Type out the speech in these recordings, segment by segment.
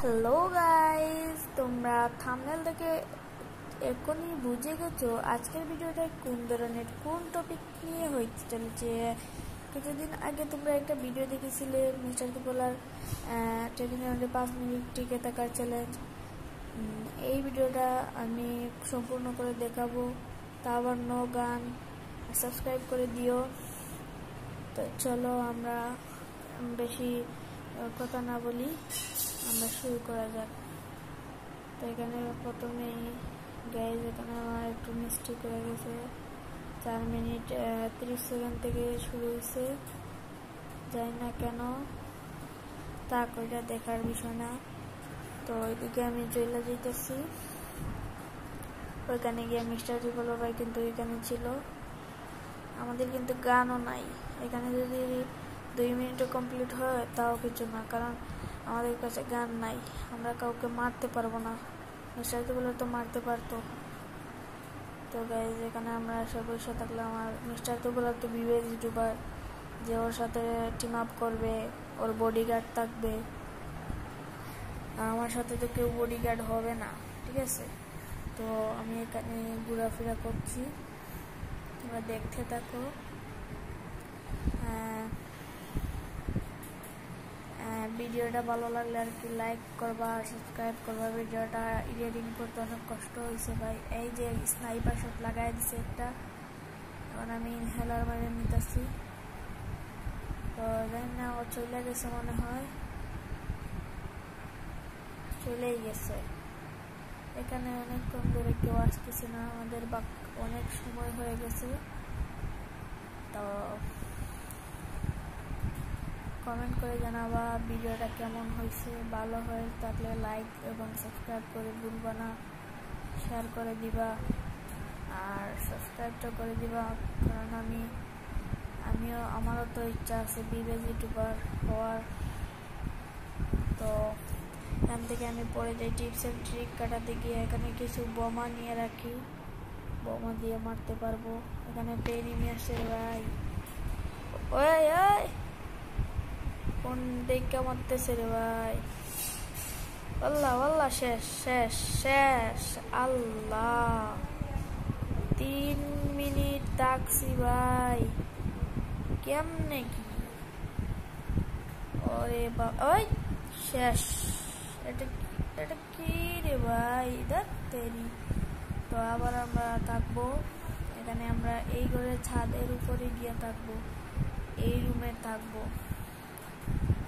Hello guys, তোমরা thumbnail দেখে এখনই বুঝে গেছো আজকের ভিডিওটা কোন ধরনের কোন টপিক নিয়ে হইতে চলেছে। কিছুদিন আগে তোমরা একটা ভিডিও দেখেছিলে মিস্টার ত্রিপলার 5 মিনিট টিকে থাকার চ্যালেঞ্জ। এই ভিডিওটা আমি সম্পূর্ণ করে দেখাবো, তা আবার নো গান। সাবস্ক্রাইব করে দিও। তো চলো আমরা বেশি কথা না বলি, আমরা শুরু করা যাক। তো এখানে প্রথমেই গ্যাস এখানে আমার একটু মিস্টেক হয়ে গেছে। 4 মিনিট 30 সেকেন্ড থেকে শুরু হয়েছে, জানি না কেন, তা ওইটা দেখার বিষয় না। তো ওইদিকে আমি চলে যেতেছি, ওইখানে গিয়ে মিস্টার ত্রিপল ভাই কিন্তু ওইখানে ছিল। আমাদের কিন্তু গানও নাই এখানে। যদি 2 মিনিটে কমপ্লিট হয় তাও কিছু না, কারণ আমাদের কাছে গান নাই। আমরা কাউকে মারতে পারবো না, মিস্টার ত্রিপল তো মারতে পারতো। তো গাইজ এখানে আমরা এসে বসে থাকলে আমার মিস্টার ত্রিপল তো বিবেক ইউটিউবার, যে ওর সাথে টিম আপ করবে, ওর বডিগার্ড থাকবে। আমার সাথে তো কেউ বডিগার্ড হবে না, ঠিক আছে। তো আমি এখানে ঘোরাফেরা করছি, তোমরা দেখতে থাকো। ভিডিওটা ভালো লাগলে আর কি লাইক করবা, সাবস্ক্রাইব করবা। ভিডিওটা এডিটিং করতে অনেক কষ্ট হয়েছে ভাই। এই যে স্নাইপার শট লাগাই দিছে একটা, এখন আমি ইনহেলার মারে নিতেছি। তো জানি না, ও চলে গেছে মনে হয়, চলেই গেছে। এখানে অনেকক্ষণ ধরে কেউ আসতেছে না, আমাদের অনেক সময় হয়ে গেছে। তো কমেন্ট করে জানাবা ভিডিওটা কেমন হয়েছে। ভালো হয়ে থাকলে লাইক এবং সাবস্ক্রাইব করে ভুলবা না, শেয়ার করে দিবা আর সাবস্ক্রাইবটা করে দিবা, কারণ আমারও তো ইচ্ছা আছে বিবেক ইউটিউবার হওয়ার। তো এখান থেকে আমি পরে যাই টিপস এন্ড ট্রিক কাটাতে গিয়ে। এখানে কিছু বোমা নিয়ে রাখি, বোমা দিয়ে মারতে পারবো। এখানে এনিমি আসছে ভাই, ওই ওই কোন দিকে মারতেছে রে ভাই। আল্লাহ আল্লাহ, শেষ শেষ শেষ। আল্লাহ 3 মিনিট থাকছি ভাই, কেমনে কি? ওরে ওই শেষ। এটা কি রে ভাই, তেরি। তো আবার আমরা থাকবো এখানে, আমরা এই ঘরের ছাদের উপরে গিয়ে থাকবো, এই রুমে থাকবো।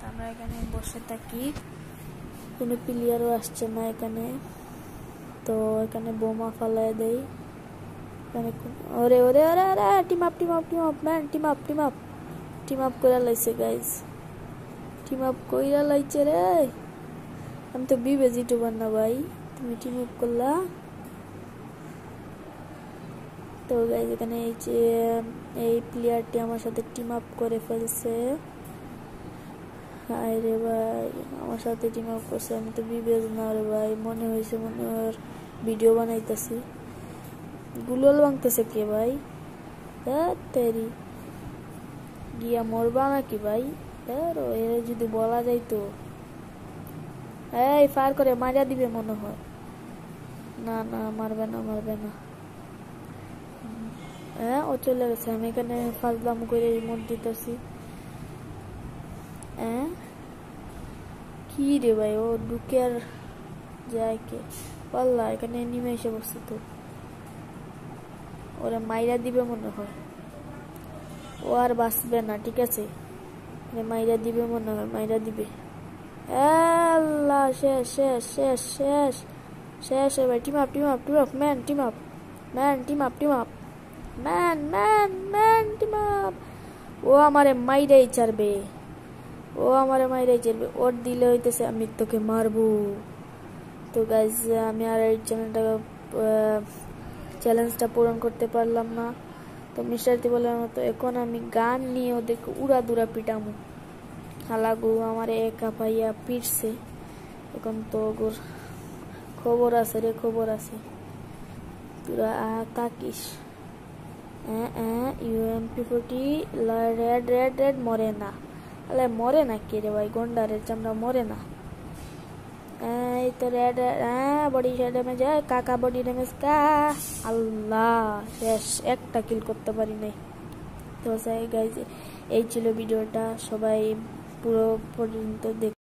আমরা এখানে বসে থাকি, কোনো প্লেয়ারও আসছে না এখানে। তো এখানে বোমা ফালাই দেই। ওরে ওরে ওরে ওরে, team up team up team up man, team up team up team up করে লাইছে গাইস, টিম আপ কইরা লাইছে রে। আমি তো বিবেক ইউটিউবার না ভাই, তুমি টিম আপ করলা। তো গাইস এখানে এই প্লেয়ারটি আমার সাথে টিম আপ করে ফেলছে। আরে ভাই আমার সাথে টিম আপ করছে, আমি তো বিবেক না রে ভাই। মনে হয়েছে মনে হয় ভিডিও বানাইতেছি। গুলোল ভাঙতেছে কে ভাই? তেরি গিয়া মরবা নাকি ভাই? এর যদি বলা যাইতো। এই ফায়ার করে মারিয়া দিবে মনে হয়। না না, মারবে না মারবে না। হ্যাঁ ও চলে গেছে, আমি এখানে ফাজলাম করে রিমোট দিতেছি। কি রে ভাই, ও ঢুকে আর যায় কে? পাল্লা এখানে নেমে এসে বসছে, তো ওরা মাইরা দিবে মনে হয়। ও আর বাঁচবে না, ঠিক আছে, মাইরা দিবে মনে হয়, মাইরা দিবে। আল্লাহ শেষ শেষ শেষ শেষ শেষ। ভাই team up team up team up man, team up man, team up team up man man man, team up. ও আমারে মাইরাই ছাড়বে, ও আমারে মাইরাই ছাড়বে। ওর দিলে হইতেছে আমি তোকে মারবো। তো গাইজ আমি আর এই চ্যালেঞ্জটা পূরণ করতে পারলাম না। তো মিস্টার ত্রিপলের মতো এখন আমি গান নিয়ে ওদেরকে উড়া দুরা পিটামু। হালাগু আমার একা পাইয়া পিটছে, এখন তো ওর খবর আছে রে, খবর আছে। তোরা তাকিস। UMP40 রেড রেড রেড মরে না। আলে মরে না কে রে ভাই, গন্ডারের চামড়া মরে না। এই তো রেড, বডি ড্যামেজ, কাকা বডি ড্যামেজ, আল্লাহ শেষ, একটা কিল করতে পারি নাই। তো গাইজ এই ছিল ভিডিওটা, সবাই পুরো পর্যন্ত দেখ।